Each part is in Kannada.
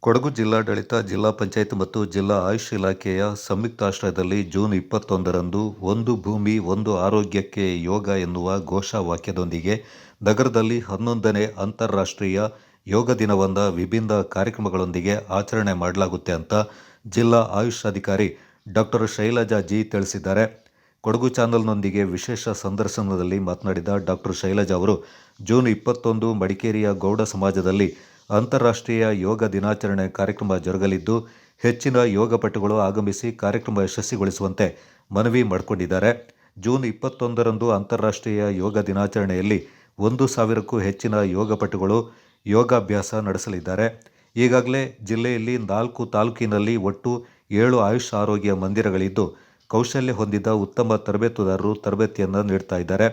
ಕೊಡಗು ಜಿಲ್ಲಾಡಳಿತ, ಜಿಲ್ಲಾ ಪಂಚಾಯತ್ ಮತ್ತು ಜಿಲ್ಲಾ ಆಯುಷ್ ಇಲಾಖೆಯ ಸಂಯುಕ್ತಾಶ್ರಯದಲ್ಲಿ ಜೂನ್ 21ರಂದು ಒಂದು ಭೂಮಿ ಒಂದು ಆರೋಗ್ಯಕ್ಕೆ ಯೋಗ ಎನ್ನುವ ಘೋಷವಾಕ್ಯದೊಂದಿಗೆ ನಗರದಲ್ಲಿ 11ನೇ ಅಂತಾರಾಷ್ಟ್ರೀಯ ಯೋಗ ದಿನವನ್ನು ವಿಭಿನ್ನ ಕಾರ್ಯಕ್ರಮಗಳೊಂದಿಗೆ ಆಚರಣೆ ಮಾಡಲಾಗುತ್ತೆ ಅಂತ ಜಿಲ್ಲಾ ಆಯುಷ್ ಅಧಿಕಾರಿ ಡಾಕ್ಟರ್ ಶೈಲಜಾ ಜಿ ತಿಳಿಸಿದ್ದಾರೆ. ಕೊಡಗು ಚಾನಲ್ನೊಂದಿಗೆ ವಿಶೇಷ ಸಂದರ್ಶನದಲ್ಲಿ ಮಾತನಾಡಿದ ಡಾಕ್ಟರ್ ಶೈಲಜಾ ಅವರು, ಜೂನ್ 21 ಮಡಿಕೇರಿಯ ಗೌಡ ಸಮಾಜದಲ್ಲಿ ಅಂತಾರಾಷ್ಟ್ರೀಯ ಯೋಗ ದಿನಾಚರಣೆ ಕಾರ್ಯಕ್ರಮ ಜರುಗಲಿದ್ದು, ಹೆಚ್ಚಿನ ಯೋಗಪಟುಗಳು ಆಗಮಿಸಿ ಕಾರ್ಯಕ್ರಮ ಯಶಸ್ವಿಗೊಳಿಸುವಂತೆ ಮನವಿ ಮಾಡಿಕೊಂಡಿದ್ದಾರೆ. ಜೂನ್ 21ರಂದು ಅಂತಾರಾಷ್ಟ್ರೀಯ ಯೋಗ ದಿನಾಚರಣೆಯಲ್ಲಿ 1,000ಕ್ಕೂ ಹೆಚ್ಚಿನ ಯೋಗಪಟುಗಳು ಯೋಗಾಭ್ಯಾಸ ನಡೆಸಲಿದ್ದಾರೆ. ಈಗಾಗಲೇ ಜಿಲ್ಲೆಯಲ್ಲಿ 4 ತಾಲೂಕಿನಲ್ಲಿ ಒಟ್ಟು 7 ಆಯುಷ್ ಆರೋಗ್ಯ ಮಂದಿರಗಳಿದ್ದು, ಕೌಶಲ್ಯ ಹೊಂದಿದ ಉತ್ತಮ ತರಬೇತುದಾರರು ತರಬೇತಿಯನ್ನು ನೀಡ್ತಾ ಇದ್ದಾರೆ.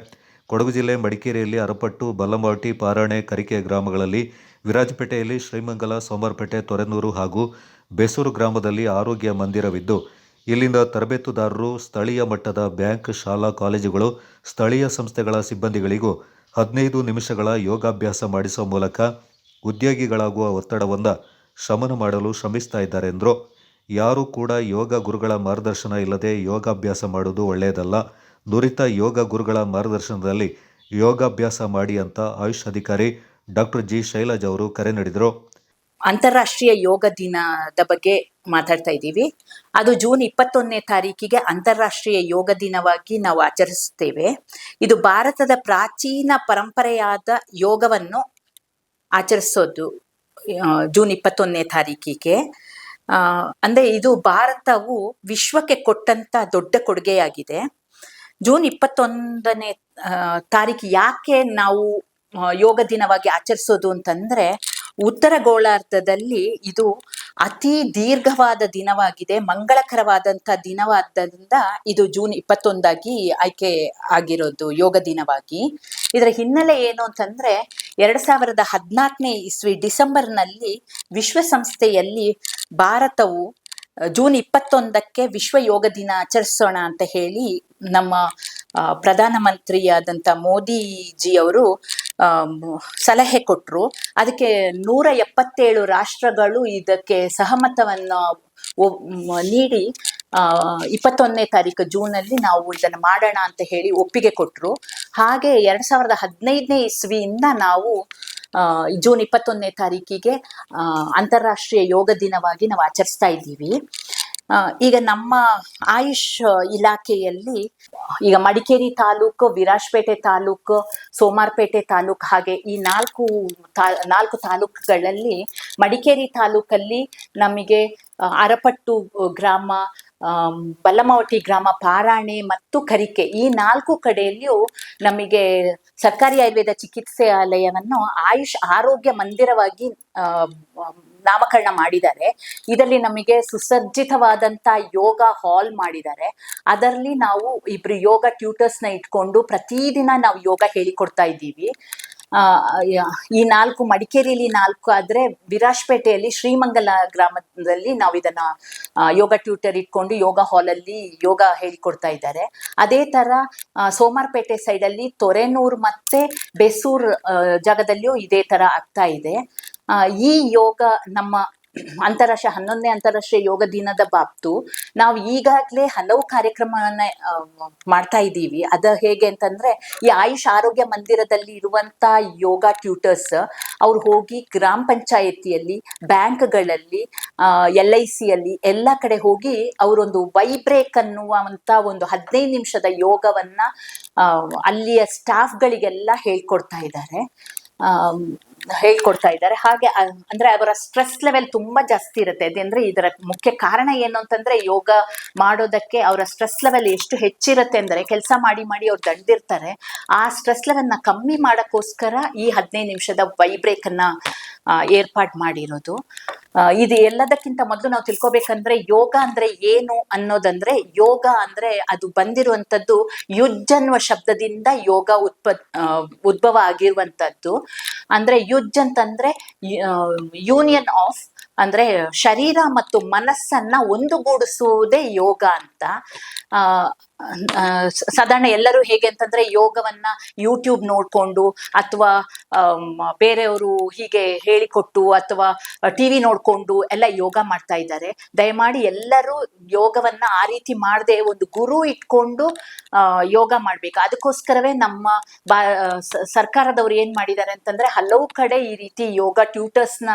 ಕೊಡಗು ಜಿಲ್ಲೆ ಮಡಿಕೇರಿಯಲ್ಲಿ ಅರಪಟ್ಟು, ಬಲ್ಲಮಾವಟಿ, ಪಾರಾಣೆ, ಕರಿಕೆ ಗ್ರಾಮಗಳಲ್ಲಿ, ವಿರಾಜಪೇಟೆಯಲ್ಲಿ ಶ್ರೀಮಂಗಲ, ಸೋಮವಾರಪೇಟೆ, ತೊರೆನೂರು ಹಾಗೂ ಬೇಸೂರು ಗ್ರಾಮದಲ್ಲಿ ಆರೋಗ್ಯ ಮಂದಿರವಿದ್ದು, ಇಲ್ಲಿಂದ ತರಬೇತುದಾರರು ಸ್ಥಳೀಯ ಮಟ್ಟದ ಬ್ಯಾಂಕ್, ಶಾಲಾ ಕಾಲೇಜುಗಳು, ಸ್ಥಳೀಯ ಸಂಸ್ಥೆಗಳ ಸಿಬ್ಬಂದಿಗಳಿಗೂ 15 ನಿಮಿಷಗಳ ಯೋಗಾಭ್ಯಾಸ ಮಾಡಿಸುವ ಮೂಲಕ ಉದ್ಯೋಗಿಗಳಾಗುವ ಒತ್ತಡವನ್ನು ಶಮನ ಮಾಡಲು ಶ್ರಮಿಸ್ತಾ ಇದ್ದಾರೆ ಎಂದರು. ಯಾರೂ ಕೂಡ ಯೋಗ ಗುರುಗಳ ಮಾರ್ಗದರ್ಶನ ಇಲ್ಲದೆ ಯೋಗಾಭ್ಯಾಸ ಮಾಡುವುದು ಒಳ್ಳೆಯದಲ್ಲ. ನುರಿತ ಯೋಗ ಗುರುಗಳ ಮಾರ್ಗದರ್ಶನದಲ್ಲಿ ಯೋಗಾಭ್ಯಾಸ ಮಾಡಿ ಅಂತ ಆಯುಷ್ ಅಧಿಕಾರಿ ಡಾಕ್ಟರ್ ಜಿ ಶೈಲಜಾ ಅವರು ಕರೆ ನೀಡಿದರು. ಅಂತಾರಾಷ್ಟ್ರೀಯ ಯೋಗ ದಿನದ ಬಗ್ಗೆ ಮಾತಾಡ್ತಾ ಇದ್ದೀವಿ. ಅದು ಜೂನ್ 21ನೇ ತಾರೀಕಿಗೆ ಅಂತಾರಾಷ್ಟ್ರೀಯ ಯೋಗ ದಿನವಾಗಿ ನಾವು ಆಚರಿಸ್ತೇವೆ. ಇದು ಭಾರತದ ಪ್ರಾಚೀನ ಪರಂಪರೆಯಾದ ಯೋಗವನ್ನು ಆಚರಿಸೋದು ಜೂನ್ 21ನೇ ತಾರೀಕಿಗೆ. ಅಂದ್ರೆ ಇದು ಭಾರತವು ವಿಶ್ವಕ್ಕೆ ಕೊಟ್ಟಂತ ದೊಡ್ಡ ಕೊಡುಗೆಯಾಗಿದೆ. ಜೂನ್ 21ನೇ ತಾರೀಕು ಯಾಕೆ ನಾವು ಯೋಗ ದಿನವಾಗಿ ಆಚರಿಸೋದು ಅಂತಂದ್ರೆ, ಉತ್ತರ ಗೋಳಾರ್ಧದಲ್ಲಿ ಇದು ಅತಿ ದೀರ್ಘವಾದ ದಿನವಾಗಿದೆ, ಮಂಗಳಕರವಾದಂಥ ದಿನವಾದ್ದರಿಂದ ಇದು ಜೂನ್ 21 ಆಯ್ಕೆ ಆಗಿರೋದು ಯೋಗ ದಿನವಾಗಿ. ಇದರ ಹಿನ್ನೆಲೆ ಏನು ಅಂತಂದ್ರೆ, 2014ನೇ ಇಸ್ವಿ ಡಿಸೆಂಬರ್ನಲ್ಲಿ ವಿಶ್ವಸಂಸ್ಥೆಯಲ್ಲಿ ಭಾರತವು ಜೂನ್ 21ಕ್ಕೆ ವಿಶ್ವ ಯೋಗ ದಿನ ಆಚರಿಸೋಣ ಅಂತ ಹೇಳಿ ನಮ್ಮ ಪ್ರಧಾನಮಂತ್ರಿಯಾದಂಥ ಮೋದಿಜಿಯವರು ಸಲಹೆ ಕೊಟ್ಟರು. ಅದಕ್ಕೆ 177 ರಾಷ್ಟ್ರಗಳು ಇದಕ್ಕೆ ಸಹಮತವನ್ನು ನೀಡಿ 21ನೇ ತಾರೀಕು ಜೂನಲ್ಲಿ ನಾವು ಇದನ್ನು ಮಾಡೋಣ ಅಂತ ಹೇಳಿ ಒಪ್ಪಿಗೆ ಕೊಟ್ಟರು. ಹಾಗೆ 2015ನೇ ಇಸ್ವಿಯಿಂದ ನಾವು ಜೂನ್ 21ನೇ ತಾರೀಕಿಗೆ ಅಂತಾರಾಷ್ಟ್ರೀಯ ಯೋಗ ದಿನವಾಗಿ ನಾವು ಆಚರಿಸ್ತಾ ಇದ್ದೀವಿ. ಈಗ ನಮ್ಮ ಆಯುಷ್ ಇಲಾಖೆಯಲ್ಲಿ ಈಗ ಮಡಿಕೇರಿ ತಾಲೂಕು, ವಿರಾಜಪೇಟೆ ತಾಲೂಕು, ಸೋಮಾರಪೇಟೆ ತಾಲೂಕು, ಹಾಗೆ ಈ ನಾಲ್ಕು ತಾಲೂಕುಗಳಲ್ಲಿ ಮಡಿಕೇರಿ ತಾಲೂಕಲ್ಲಿ ನಮಗೆ ಅರಪಟ್ಟು ಗ್ರಾಮ, ಬಲ್ಲಮಾವಟಿ ಗ್ರಾಮ, ಪಾರಾಣೆ ಮತ್ತು ಕರಿಕೆ ಈ 4 ಕಡೆಯಲ್ಲಿಯೂ ನಮಗೆ ಸರ್ಕಾರಿ ಆಯುರ್ವೇದ ಚಿಕಿತ್ಸಾಲಯವನ್ನು ಆಯುಷ್ ಆರೋಗ್ಯ ಮಂದಿರವಾಗಿ ನಾಮಕರಣ ಮಾಡಿದ್ದಾರೆ. ಇದರಲ್ಲಿ ನಮಗೆ ಸುಸಜ್ಜಿತವಾದಂಥ ಯೋಗ ಹಾಲ್ ಮಾಡಿದ್ದಾರೆ. ಅದರಲ್ಲಿ ನಾವು 2 ಯೋಗ ಟ್ಯೂಟರ್ಸ್ನ ಇಟ್ಕೊಂಡು ಪ್ರತಿದಿನ ನಾವು ಯೋಗ ಹೇಳಿಕೊಡ್ತಾ ಇದ್ದೀವಿ. ಈ 4 ಮಡಿಕೇರಿಯಲ್ಲಿ 4 ಆದ್ರೆ ವಿರಾಜಪೇಟೆಯಲ್ಲಿ ಶ್ರೀಮಂಗಲ ಗ್ರಾಮದಲ್ಲಿ ನಾವು ಇದನ್ನ ಯೋಗ ಟ್ಯೂಟರ್ ಇಟ್ಕೊಂಡು ಯೋಗ ಹಾಲಲ್ಲಿ ಯೋಗ ಹೇಳಿಕೊಡ್ತಾ ಇದ್ದಾರೆ. ಅದೇ ತರ ಸೋಮಾರಪೇಟೆ ಸೈಡಲ್ಲಿ ತೊರೆನೂರು ಮತ್ತೆ ಬೇಸೂರ್ ಜಾಗದಲ್ಲಿಯೂ ಇದೇ ತರ ಆಗ್ತಾ ಇದೆ. ಈ ಯೋಗ ನಮ್ಮ 11ನೇ ಅಂತಾರಾಷ್ಟ್ರೀಯ ಯೋಗ ದಿನದ ಬಾಬ್ತು ನಾವು ಈಗಾಗಲೇ ಹಲವು ಕಾರ್ಯಕ್ರಮವನ್ನ ಮಾಡ್ತಾ ಇದ್ದೀವಿ. ಅದು ಹೇಗೆ ಅಂತಂದ್ರೆ, ಈ ಆಯುಷ್ ಆರೋಗ್ಯ ಮಂದಿರದಲ್ಲಿ ಇರುವಂತ ಯೋಗ ಟ್ಯೂಟರ್ಸ್ ಅವ್ರು ಹೋಗಿ ಗ್ರಾಮ ಪಂಚಾಯತಿಯಲ್ಲಿ, ಬ್ಯಾಂಕ್ಗಳಲ್ಲಿ, LICಯಲ್ಲಿ ಎಲ್ಲ ಕಡೆ ಹೋಗಿ ಅವರೊಂದು ವೈಬ್ರೇಕ್ ಅನ್ನುವಂತ ಒಂದು 15 ನಿಮಿಷದ ಯೋಗವನ್ನ ಅಲ್ಲಿಯ ಸ್ಟಾಫ್ಗಳಿಗೆಲ್ಲ ಹೇಳ್ಕೊಡ್ತಾ ಇದ್ದಾರೆ. ಹಾಗೆ ಅಂದ್ರೆ ಅವರ ಸ್ಟ್ರೆಸ್ ಲೆವೆಲ್ ತುಂಬಾ ಜಾಸ್ತಿ ಇರುತ್ತೆ. ಅದಂದ್ರೆ ಇದರ ಮುಖ್ಯ ಕಾರಣ ಏನು ಅಂತಂದ್ರೆ, ಯೋಗ ಮಾಡೋದಕ್ಕೆ ಅವರ ಸ್ಟ್ರೆಸ್ ಲೆವೆಲ್ ಎಷ್ಟು ಹೆಚ್ಚಿರುತ್ತೆ ಅಂದ್ರೆ, ಕೆಲಸ ಮಾಡಿ ಅವ್ರು ದಂಡಿರ್ತಾರೆ. ಆ ಸ್ಟ್ರೆಸ್ ಲೆವೆಲ್ ನ ಕಮ್ಮಿ ಮಾಡಕ್ಕೋಸ್ಕರ ಈ 15 ನಿಮಿಷದ ವೈಬ್ರೇಕ್ ಅನ್ನ ಏರ್ಪಾಡು ಮಾಡಿರೋದು. ಇದು ಎಲ್ಲದಕ್ಕಿಂತ ಮೊದಲು ನಾವು ತಿಳ್ಕೊಬೇಕಂದ್ರೆ, ಯೋಗ ಅಂದ್ರೆ ಏನು ಅನ್ನೋದಂದ್ರೆ, ಯೋಗ ಅಂದ್ರೆ ಅದು ಬಂದಿರುವಂತದ್ದು ಯುಜ್ ಅನ್ನುವ ಶಬ್ದದಿಂದ ಯೋಗ ಉದ್ಭವ ಆಗಿರುವಂತದ್ದು. ಅಂದ್ರೆ ಯುಜ್ ಅಂತಂದ್ರೆ ಯೂನಿಯನ್ ಆಫ್, ಅಂದ್ರೆ ಶರೀರ ಮತ್ತು ಮನಸ್ಸನ್ನ ಒಂದುಗೂಡಿಸುವುದೇ ಯೋಗ ಅಂತ. ಸಾಧಾರಣ ಎಲ್ಲರೂ ಹೇಗೆ ಅಂತಂದ್ರೆ ಯೋಗವನ್ನ ಯೂಟ್ಯೂಬ್ ನೋಡ್ಕೊಂಡು ಅಥವಾ ಬೇರೆಯವರು ಹೀಗೆ ಹೇಳಿಕೊಟ್ಟು ಅಥವಾ ಟಿವಿ ನೋಡ್ಕೊಂಡು ಎಲ್ಲ ಯೋಗ ಮಾಡ್ತಾ ಇದ್ದಾರೆ. ದಯಮಾಡಿ ಎಲ್ಲರೂ ಯೋಗವನ್ನ ಆ ರೀತಿ ಮಾಡದೆ ಒಂದು ಗುರು ಇಟ್ಕೊಂಡು ಯೋಗ ಮಾಡ್ಬೇಕು. ಅದಕ್ಕೋಸ್ಕರವೇ ನಮ್ಮ ಸರ್ಕಾರದವರು ಏನ್ ಮಾಡಿದ್ದಾರೆ ಅಂತಂದ್ರೆ ಹಲವು ಕಡೆ ಈ ರೀತಿ ಯೋಗ ಟ್ಯೂಟರ್ಸ್ನ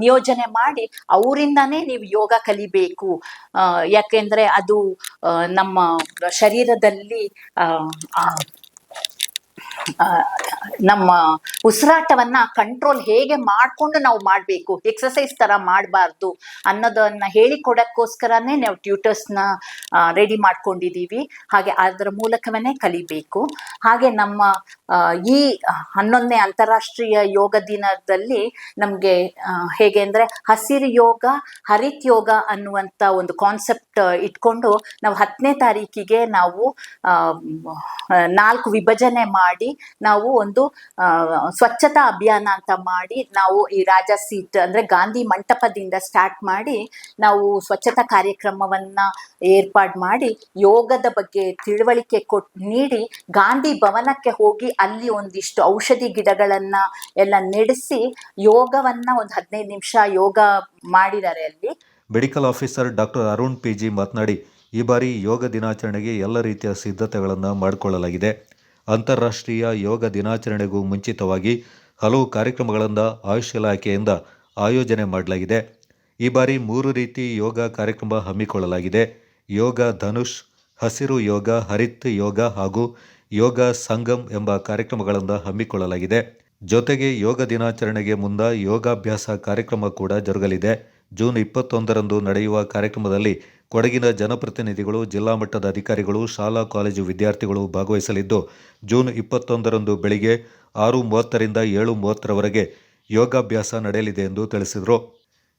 ನಿಯೋಜನೆ ಮಾಡಿ ಅವರಿಂದಾನೇ ನೀವು ಯೋಗ ಕಲಿಬೇಕು. ಯಾಕೆಂದ್ರೆ ಅದು ನಮ್ಮ ಶರೀರದಲ್ಲಿ ನಮ್ಮ ಉಸಿರಾಟವನ್ನ ಕಂಟ್ರೋಲ್ ಹೇಗೆ ಮಾಡ್ಕೊಂಡು ನಾವು ಮಾಡ್ಬೇಕು, ಎಕ್ಸಸೈಸ್ ತರ ಮಾಡಬಾರ್ದು ಅನ್ನೋದನ್ನ ಹೇಳಿಕೊಡಕ್ಕೋಸ್ಕರನೇ ನಾವು ಟ್ಯೂಟರ್ಸ್ನ ರೆಡಿ ಮಾಡ್ಕೊಂಡಿದೀವಿ. ಹಾಗೆ ಅದರ ಮೂಲಕವೇ ಕಲಿಬೇಕು. ಹಾಗೆ ನಮ್ಮ ಈ 11ನೇ ಅಂತಾರಾಷ್ಟ್ರೀಯ ಯೋಗ ದಿನದಲ್ಲಿ ನಮ್ಗೆ ಹೇಗೆ ಅಂದ್ರೆ ಹಸಿರು ಯೋಗ, ಹರಿತ್ ಯೋಗ ಅನ್ನುವಂತ ಒಂದು ಕಾನ್ಸೆಪ್ಟ್ ಇಟ್ಕೊಂಡು ನಾವು 10ನೇ ತಾರೀಕಿಗೆ ನಾವು 4 ವಿಭಜನೆ ಮಾಡಿ ನಾವು ಒಂದು ಸ್ವಚ್ಛತಾ ಅಭಿಯಾನ ಅಂತ ಮಾಡಿ ನಾವು ಈ ರಾಜಾ ಸೀಟ್ ಅಂದ್ರೆ ಗಾಂಧಿ ಮಂಟಪದಿಂದ ಸ್ಟಾರ್ಟ್ ಮಾಡಿ ನಾವು ಸ್ವಚ್ಛತಾ ಕಾರ್ಯಕ್ರಮವನ್ನ ಏರ್ಪಾಡು ಮಾಡಿ ಯೋಗದ ಬಗ್ಗೆ ತಿಳುವಳಿಕೆ ನೀಡಿ ಗಾಂಧಿ ಭವನಕ್ಕೆ ಹೋಗಿ ಅಲ್ಲಿ ಒಂದಿಷ್ಟು ಔಷಧಿ ಗಿಡಗಳನ್ನ ಎಲ್ಲ ನೆಡೆಸಿ ಯೋಗವನ್ನ ಒಂದು 15 ನಿಮಿಷ ಯೋಗ ಮಾಡಿದ್ದಾರೆ ಅಲ್ಲಿ. Medical officer doctor Arun PG ಮಾತನಾಡಿ, ಈ ಬಾರಿ ಯೋಗ ದಿನಾಚರಣೆಗೆ ಎಲ್ಲ ರೀತಿಯ ಸಿದ್ಧತೆಗಳನ್ನು ಮಾಡಿಕೊಳ್ಳಲಾಗಿದೆ. ಅಂತಾರಾಷ್ಟ್ರೀಯ ಯೋಗ ದಿನಾಚರಣೆಗೂ ಮುಂಚಿತವಾಗಿ ಹಲವು ಕಾರ್ಯಕ್ರಮಗಳನ್ನು ಆಯುಷ್ ಇಲಾಖೆಯಿಂದ ಆಯೋಜನೆ ಮಾಡಲಾಗಿದೆ. ಈ ಬಾರಿ 3 ರೀತಿ ಯೋಗ ಕಾರ್ಯಕ್ರಮ ಹಮ್ಮಿಕೊಳ್ಳಲಾಗಿದೆ. ಯೋಗ ಧನುಷ್, ಹಸಿರು ಯೋಗ, ಹರಿತ್ ಯೋಗ ಹಾಗೂ ಯೋಗ ಸಂಗಮ್ ಎಂಬ ಕಾರ್ಯಕ್ರಮಗಳನ್ನು ಹಮ್ಮಿಕೊಳ್ಳಲಾಗಿದೆ. ಜೊತೆಗೆ ಯೋಗ ದಿನಾಚರಣೆಗೆ ಮುನ್ನ ಯೋಗಾಭ್ಯಾಸ ಕಾರ್ಯಕ್ರಮ ಕೂಡ ಜರುಗಲಿದೆ. ಜೂನ್ 21ರಂದು ನಡೆಯುವ ಕಾರ್ಯಕ್ರಮದಲ್ಲಿ ಕೊಡಗಿನ ಜನಪ್ರತಿನಿಧಿಗಳು, ಜಿಲ್ಲಾ ಮಟ್ಟದ ಅಧಿಕಾರಿಗಳು, ಶಾಲಾ ಕಾಲೇಜು ವಿದ್ಯಾರ್ಥಿಗಳು ಭಾಗವಹಿಸಲಿದ್ದು, ಜೂನ್ 21ರಂದು ಬೆಳಿಗ್ಗೆ 6:30ರಿಂದ 7:30ರವರೆಗೆ ಯೋಗಾಭ್ಯಾಸ ನಡೆಯಲಿದೆ ಎಂದು ತಿಳಿಸಿದರು.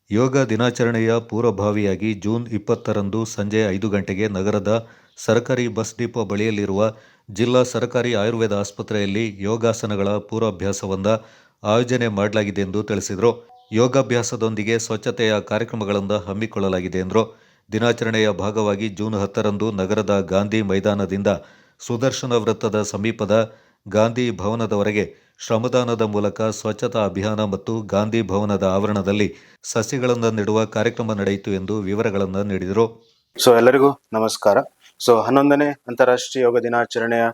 ಯೋಗ ದಿನಾಚರಣೆಯ ಪೂರ್ವಭಾವಿಯಾಗಿ ಜೂನ್ 20ರಂದು ಸಂಜೆ 5 ಗಂಟೆಗೆ ನಗರದ ಸರ್ಕಾರಿ ಬಸ್ ಡಿಪೋ ಬಳಿಯಲ್ಲಿರುವ ಜಿಲ್ಲಾ ಸರ್ಕಾರಿ ಆಯುರ್ವೇದ ಆಸ್ಪತ್ರೆಯಲ್ಲಿ ಯೋಗಾಸನಗಳ ಪೂರ್ವಾಭ್ಯಾಸವನ್ನು ಆಯೋಜನೆ ಮಾಡಲಾಗಿದೆ ಎಂದು ತಿಳಿಸಿದರು. ಯೋಗಾಭ್ಯಾಸದೊಂದಿಗೆ ಸ್ವಚ್ಛತೆಯ ಕಾರ್ಯಕ್ರಮಗಳನ್ನು ಹಮ್ಮಿಕೊಳ್ಳಲಾಗಿದೆ ಎಂದರು. ದಿನಾಚರಣೆಯ ಭಾಗವಾಗಿ ಜೂನ್ 10ರಂದು ನಗರದ ಗಾಂಧಿ ಮೈದಾನದಿಂದ ಸುದರ್ಶನ ವೃತ್ತದ ಸಮೀಪದ ಗಾಂಧಿ ಭವನದವರೆಗೆ ಶ್ರಮದಾನದ ಮೂಲಕ ಸ್ವಚ್ಛತಾ ಅಭಿಯಾನ ಮತ್ತು ಗಾಂಧಿ ಭವನದ ಆವರಣದಲ್ಲಿ ಸಸಿಗಳನ್ನು ನೆಡುವ ಕಾರ್ಯಕ್ರಮ ನಡೆಯಿತು ಎಂದು ವಿವರಗಳನ್ನು ನೀಡಿದರು. ಎಲ್ಲರಿಗೂ ನಮಸ್ಕಾರ. 11ನೇ ಅಂತಾರಾಷ್ಟ್ರೀಯ ಯೋಗ ದಿನಾಚರಣೆಯ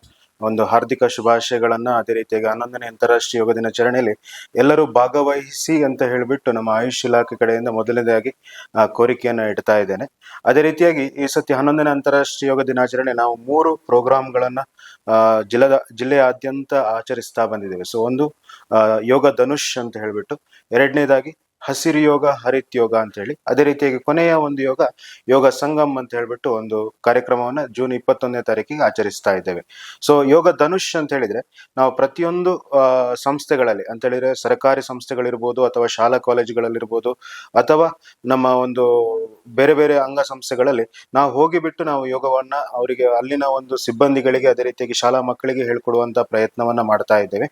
ಒಂದು ಹಾರ್ದಿಕ ಶುಭಾಶಯಗಳನ್ನ, ಅದೇ ರೀತಿಯಾಗಿ 11ನೇ ಅಂತಾರಾಷ್ಟ್ರೀಯ ಯೋಗ ದಿನಾಚರಣೆಯಲ್ಲಿ ಎಲ್ಲರೂ ಭಾಗವಹಿಸಿ ಅಂತ ಹೇಳಿಬಿಟ್ಟು ನಮ್ಮ ಆಯುಷ್ ಇಲಾಖೆ ಕಡೆಯಿಂದ ಮೊದಲನೇದಾಗಿ ಕೋರಿಕೆಯನ್ನು ಇಡ್ತಾ ಇದ್ದೇನೆ. ಅದೇ ರೀತಿಯಾಗಿ ಈ ಸತಿ 11ನೇ ಅಂತಾರಾಷ್ಟ್ರೀಯ ಯೋಗ ದಿನಾಚರಣೆ ನಾವು 3 ಪ್ರೋಗ್ರಾಮ್ಗಳನ್ನ ಜಿಲ್ಲೆಯಾದ್ಯಂತ ಆಚರಿಸ್ತಾ ಬಂದಿದ್ದೇವೆ. ಒಂದು ಯೋಗ ಧನುಷ್ ಅಂತ ಹೇಳ್ಬಿಟ್ಟು, ಎರಡನೇದಾಗಿ ಹಸಿರು ಯೋಗ, ಹರಿತ್ ಯೋಗ ಅಂತ ಹೇಳಿ, ಅದೇ ರೀತಿಯಾಗಿ ಕೊನೆಯ ಒಂದು ಯೋಗ ಸಂಗಮ್ ಅಂತ ಹೇಳ್ಬಿಟ್ಟು ಒಂದು ಕಾರ್ಯಕ್ರಮವನ್ನ ಜೂನ್ 21ನೇ ತಾರೀಕಿಗೆ ಆಚರಿಸ್ತಾ ಇದ್ದೇವೆ. ಯೋಗ ಧನುಷ್ ಅಂತ ಹೇಳಿದ್ರೆ ನಾವು ಪ್ರತಿಯೊಂದು ಸಂಸ್ಥೆಗಳಲ್ಲಿ ಅಂತ ಹೇಳಿದ್ರೆ ಸರ್ಕಾರಿ ಸಂಸ್ಥೆಗಳಿರ್ಬೋದು ಅಥವಾ ಶಾಲಾ ಕಾಲೇಜುಗಳಲ್ಲಿರ್ಬೋದು ಅಥವಾ ನಮ್ಮ ಒಂದು ಬೇರೆ ಬೇರೆ ಅಂಗ ಸಂಸ್ಥೆಗಳಲ್ಲಿ ನಾವು ಹೋಗಿಬಿಟ್ಟು ನಾವು ಯೋಗವನ್ನ ಅವರಿಗೆ ಅಲ್ಲಿನ ಒಂದು ಸಿಬ್ಬಂದಿಗಳಿಗೆ ಅದೇ ರೀತಿಯಾಗಿ ಶಾಲಾ ಮಕ್ಕಳಿಗೆ ಹೇಳ್ಕೊಡುವಂತ ಪ್ರಯತ್ನವನ್ನ ಮಾಡ್ತಾ ಇದ್ದೇವೆ.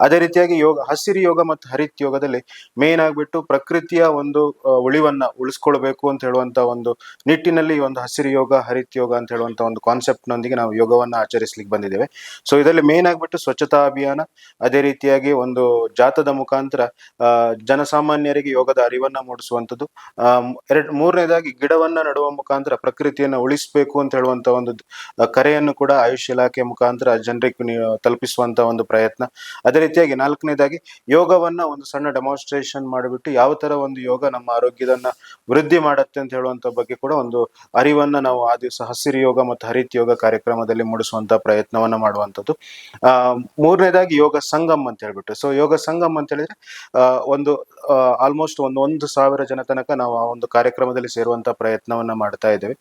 ಅದೇ ರೀತಿಯಾಗಿ ಹಸಿರು ಯೋಗ ಮತ್ತು ಹರಿತ್ ಯೋಗದಲ್ಲಿ ಮೇನ್ ಆಗ್ಬಿಟ್ಟು ಪ್ರಕೃತಿಯ ಒಂದು ಉಳಿವನ್ನ ಉಳಿಸ್ಕೊಳ್ಬೇಕು ಅಂತ ಹೇಳುವಂತ ಒಂದು ನಿಟ್ಟಿನಲ್ಲಿ ಈ ಒಂದು ಹಸಿರು ಯೋಗ, ಹರಿತ್ ಯೋಗ ಅಂತ ಹೇಳುವಂತ ಒಂದು ಕಾನ್ಸೆಪ್ಟ್ ನೊಂದಿಗೆ ನಾವು ಯೋಗವನ್ನ ಆಚರಿಸ್ಲಿಕ್ಕೆ ಬಂದಿದ್ದೇವೆ. ಇದರಲ್ಲಿ ಮೇನ್ ಆಗ್ಬಿಟ್ಟು ಸ್ವಚ್ಛತಾ ಅಭಿಯಾನ, ಅದೇ ರೀತಿಯಾಗಿ ಒಂದು ಜಾಥಾದ ಮುಖಾಂತರ ಜನಸಾಮಾನ್ಯರಿಗೆ ಯೋಗದ ಅರಿವನ್ನ ಮೂಡಿಸುವಂಥದ್ದು, ಮೂರನೇದಾಗಿ ಗಿಡವನ್ನ ನೆಡುವ ಮುಖಾಂತರ ಪ್ರಕೃತಿಯನ್ನ ಉಳಿಸಬೇಕು ಅಂತ ಹೇಳುವಂತ ಒಂದು ಕರೆಯನ್ನು ಕೂಡ ಆಯುಷ್ ಇಲಾಖೆ ಮುಖಾಂತರ ಜನರಿಗೆ ತಲುಪಿಸುವಂತ ಒಂದು ಪ್ರಯತ್ನ. ಅದೇ ರೀತಿಯಾಗಿ 4ನೇದಾಗಿ ಯೋಗವನ್ನ ಒಂದು ಸಣ್ಣ ಡೆಮಾನ್ಸ್ಟ್ರೇಷನ್ ಮಾಡಿಬಿಟ್ಟು ಯಾವ ತರ ಒಂದು ಯೋಗ ನಮ್ಮ ಆರೋಗ್ಯದನ್ನ ವೃದ್ಧಿ ಮಾಡುತ್ತೆ ಅಂತ ಹೇಳುವಂತ ಬಗ್ಗೆ ಕೂಡ ಒಂದು ಅರಿವನ್ನ ನಾವು ಆ ದಿವಸ ಹಸಿರು ಯೋಗ ಮತ್ತು ಹರಿತ್ ಯೋಗ ಕಾರ್ಯಕ್ರಮದಲ್ಲಿ ಮೂಡಿಸುವಂತ ಪ್ರಯತ್ನವನ್ನ ಮಾಡುವಂಥದ್ದು. 3ನೇದಾಗಿ ಯೋಗ ಸಂಗಮ್ ಅಂತ ಹೇಳ್ಬಿಟ್ಟು, ಯೋಗ ಸಂಗಮ್ ಅಂತ ಹೇಳಿದ್ರೆ ಒಂದು ಆಲ್ಮೋಸ್ಟ್ 1,000 ಜನ ತನಕ ನಾವು ಆ ಒಂದು ಕಾರ್ಯಕ್ರಮದಲ್ಲಿ ಸೇರುವಂತ ಪ್ರಯತ್ನವನ್ನ ಮಾಡ್ತಾ ಇದ್ದೇವೆ.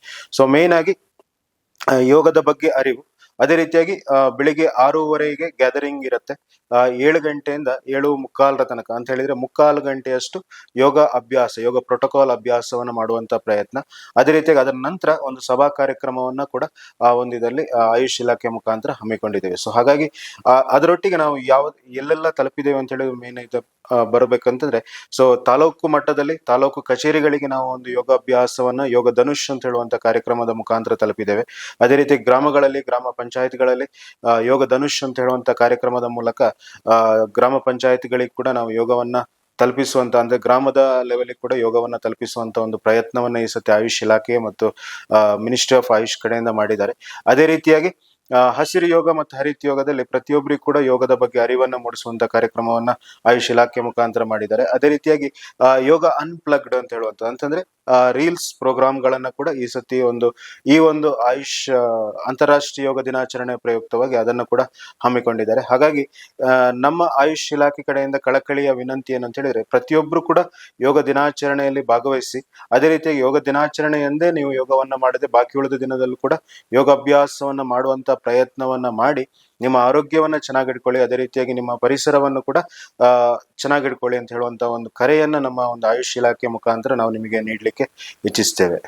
ಮೇನ್ ಆಗಿ ಯೋಗದ ಬಗ್ಗೆ ಅರಿವು, ಅದೇ ರೀತಿಯಾಗಿ ಬೆಳಿಗ್ಗೆ 6:30ಗೆ ಗ್ಯಾದರಿಂಗ್ ಇರುತ್ತೆ. 7 ಗಂಟೆಯಿಂದ 7:45 ತನಕ ಅಂತ ಹೇಳಿದ್ರೆ 3/4 ಗಂಟೆಯಷ್ಟು ಯೋಗ ಪ್ರೋಟೋಕಾಲ್ ಅಭ್ಯಾಸವನ್ನ ಮಾಡುವಂತ ಪ್ರಯತ್ನ. ಅದೇ ರೀತಿಯಾಗಿ ಅದರ ನಂತರ ಒಂದು ಸಭಾ ಕಾರ್ಯಕ್ರಮವನ್ನ ಕೂಡ ಆ ಒಂದು ಇದರಲ್ಲಿ ಆಯುಷ್ ಇಲಾಖೆ ಮುಖಾಂತರ ಹಮ್ಮಿಕೊಂಡಿದ್ದೇವೆ. ಹಾಗಾಗಿ ಅದರೊಟ್ಟಿಗೆ ನಾವು ಎಲ್ಲೆಲ್ಲ ತಲುಪಿದ್ದೇವೆ ಅಂತ ಹೇಳಿ ಮೇನ್ ಬರಬೇಕಂತಂದ್ರೆ ಸೊ ತಾಲೂಕು ಮಟ್ಟದಲ್ಲಿ ತಾಲೂಕು ಕಚೇರಿಗಳಿಗೆ ನಾವು ಒಂದು ಯೋಗಾಭ್ಯಾಸವನ್ನ ಯೋಗ ಧನುಷ್ ಅಂತ ಹೇಳುವಂತ ಕಾರ್ಯಕ್ರಮದ ಮುಖಾಂತರ ತಲುಪಿದ್ದೇವೆ. ಅದೇ ರೀತಿ ಗ್ರಾಮಗಳಲ್ಲಿ ಗ್ರಾಮ ಪಂಚಾಯತ್ಗಳಲ್ಲಿ ಯೋಗ ಧನುಷ್ ಅಂತ ಹೇಳುವಂತ ಕಾರ್ಯಕ್ರಮದ ಮೂಲಕ ಗ್ರಾಮ ಪಂಚಾಯತ್ಗಳಿಗೆ ಕೂಡ ನಾವು ಯೋಗವನ್ನ ತಲುಪಿಸುವಂತ ಅಂದ್ರೆ ಗ್ರಾಮದ ಲೆವೆಲ್ ಕೂಡ ಯೋಗವನ್ನ ತಲುಪಿಸುವಂತ ಒಂದು ಪ್ರಯತ್ನವನ್ನ ಈ ಸತಿ ಆಯುಷ್ ಇಲಾಖೆ ಮತ್ತು ಮಿನಿಸ್ಟ್ರಿ ಆಫ್ ಆಯುಷ್ ಕಡೆಯಿಂದ ಮಾಡಿದ್ದಾರೆ. ಅದೇ ರೀತಿಯಾಗಿ ಹಸಿರು ಯೋಗ ಮತ್ತು ಹರಿತ್ ಯೋಗದಲ್ಲಿ ಪ್ರತಿಯೊಬ್ಬರಿಗೂ ಕೂಡ ಯೋಗದ ಬಗ್ಗೆ ಅರಿವನ್ನ ಮೂಡಿಸುವಂತ ಕಾರ್ಯಕ್ರಮವನ್ನ ಆಯುಷ್ ಇಲಾಖೆ ಮುಖಾಂತರ ಮಾಡಿದ್ದಾರೆ. ಅದೇ ರೀತಿಯಾಗಿ ಯೋಗ ಅನ್ಪ್ಲಗ್ಡ್ ಅಂತ ಹೇಳುವಂತ ಅಂತಂದ್ರೆ ರೀಲ್ಸ್ ಪ್ರೋಗ್ರಾಮ್ಗಳನ್ನ ಕೂಡ ಈ ಸತಿ ಈ ಒಂದು ಆಯುಷ್ ಅಂತಾರಾಷ್ಟ್ರೀಯ ಯೋಗ ದಿನಾಚರಣೆ ಪ್ರಯುಕ್ತವಾಗಿ ಅದನ್ನು ಕೂಡ ಹಮ್ಮಿಕೊಂಡಿದ್ದಾರೆ. ಹಾಗಾಗಿ ನಮ್ಮ ಆಯುಷ್ ಇಲಾಖೆ ಕಡೆಯಿಂದ ಕಳಕಳಿಯ ವಿನಂತಿ ಏನಂತ ಹೇಳಿದ್ರೆ ಪ್ರತಿಯೊಬ್ರು ಕೂಡ ಯೋಗ ದಿನಾಚರಣೆಯಲ್ಲಿ ಭಾಗವಹಿಸಿ, ಅದೇ ರೀತಿಯಾಗಿ ಯೋಗ ದಿನಾಚರಣೆ ಎಂದೇ ನೀವು ಯೋಗವನ್ನ ಮಾಡದೆ ಬಾಕಿ ಉಳಿದ ದಿನದಲ್ಲೂ ಕೂಡ ಯೋಗಾಭ್ಯಾಸವನ್ನ ಮಾಡುವಂತ ಪ್ರಯತ್ನವನ್ನ ಮಾಡಿ ನಿಮ್ಮ ಆರೋಗ್ಯವನ್ನ ಚೆನ್ನಾಗಿಡ್ಕೊಳ್ಳಿ, ಅದೇ ರೀತಿಯಾಗಿ ನಿಮ್ಮ ಪರಿಸರವನ್ನು ಕೂಡ ಚೆನ್ನಾಗಿಡ್ಕೊಳ್ಳಿ ಅಂತ ಹೇಳುವಂತ ಒಂದು ಕರೆಯನ್ನ ನಮ್ಮ ಒಂದು ಆಯುಷ್ ಇಲಾಖೆ ಮುಖಾಂತರ ನಾವು ನಿಮಗೆ ನೀಡಲಿಕ್ಕೆ ಇಚ್ಛಿಸ್ತೇವೆ.